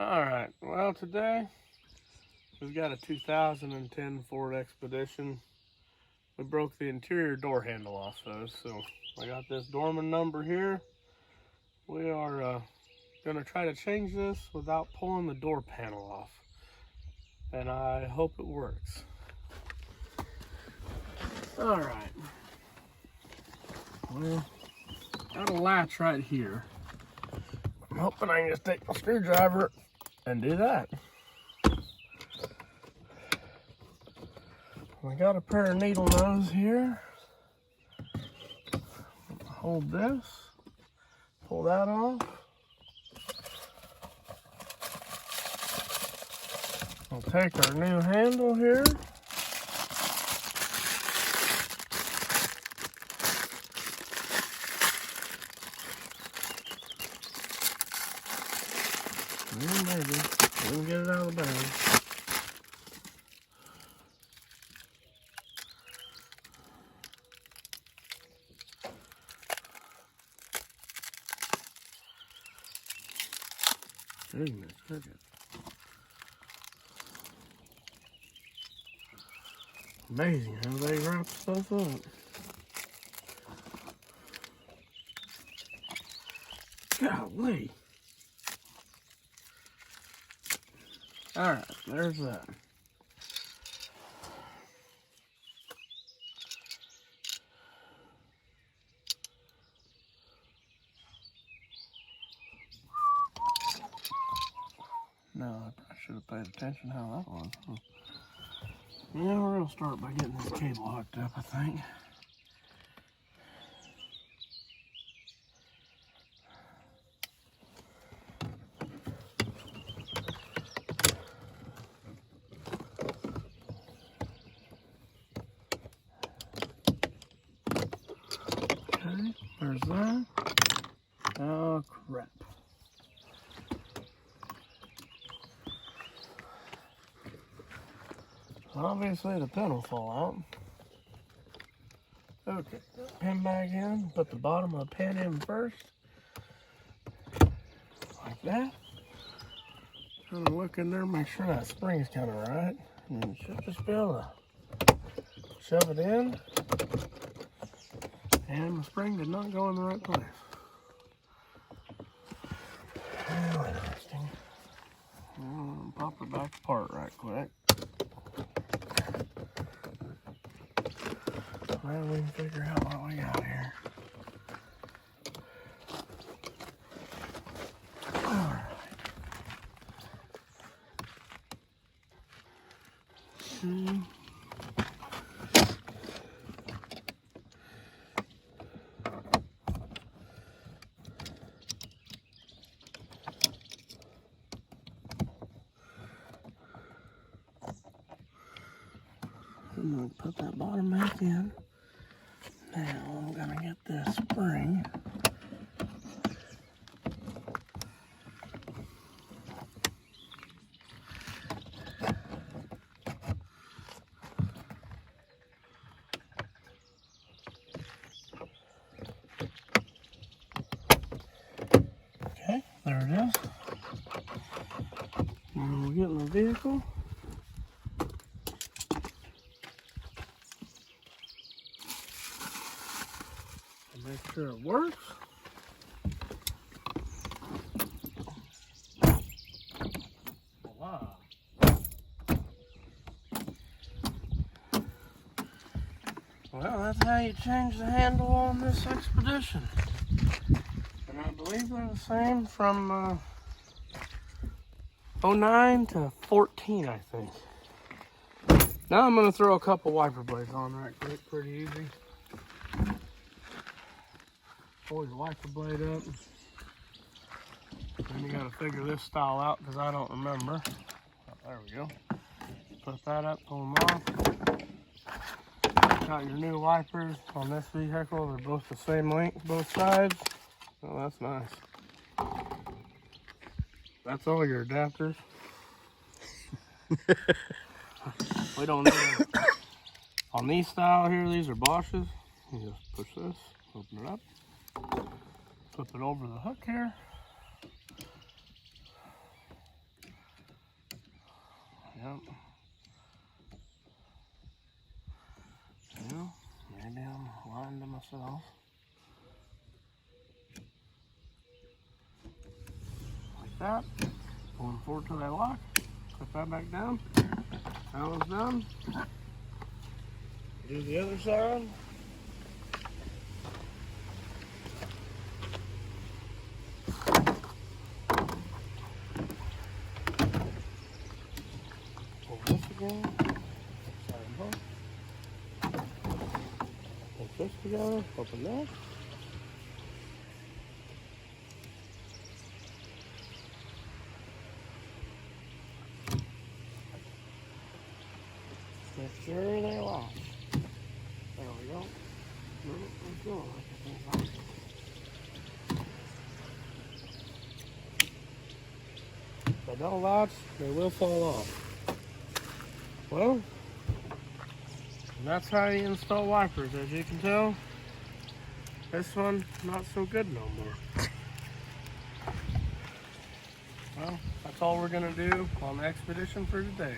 All right, well, today we've got a 2010 Ford Expedition. We broke the interior door handle off those, so I got this Dorman number here. We are gonna try to change this without pulling the door panel off, and I hope it works. All right, well, got a latch right here. I'm hoping I can just take my screwdriver and do that. I got a pair of needle nose here. Hold this, pull that off. We'll take our new handle here. Maybe we can get it out of the bag. Goodness, cricket. Amazing how they wrap stuff up. Golly. Alright, there's that. No, I should have paid attention how that was. Huh? Yeah, we're gonna start by getting this cable hooked up, I think. Okay, there's that. Oh, crap. Obviously, the pin will fall out. Okay, pin back in. Put the bottom of the pin in first. Like that. Kind of look in there, make sure that spring's kind of right. And you should just be able to shove it in. And the spring did not go in the right place. Oh, interesting. Pop it back apart right quick. Well, we can figure out what we got here. Alright. I'm going to put that bottom back in. Now I'm going to get this spring. Okay, there it is. Now we'll get in the vehicle. Make sure it works. Wow. Well, that's how you change the handle on this Expedition. And I believe they're the same from 09 to 14, I think. Now I'm going to throw a couple wiper blades on right quick, pretty easy. Pull your wiper blade up. Then you got to figure this style out because I don't remember. Oh, there we go. Put that up, pull them off. Got your new wipers on this vehicle. They're both the same length, both sides. Oh, that's nice. That's all your adapters. We don't need them. On these style here, these are Bosch's. You just push this, open it up, flip it over the hook here. Yep. Well, maybe I'm lying to myself. Like that. Pulling forward till they lock. Put that back down. That one's done. Do the other side. Pull this again. Side and hook. Pull this together. Open that. Make sure they lock. There we go. Let's go. If they don't latch, they will fall off. Well, that's how you install wipers. As you can tell, this one not so good no more. Well, that's all we're gonna do on the expedition for today.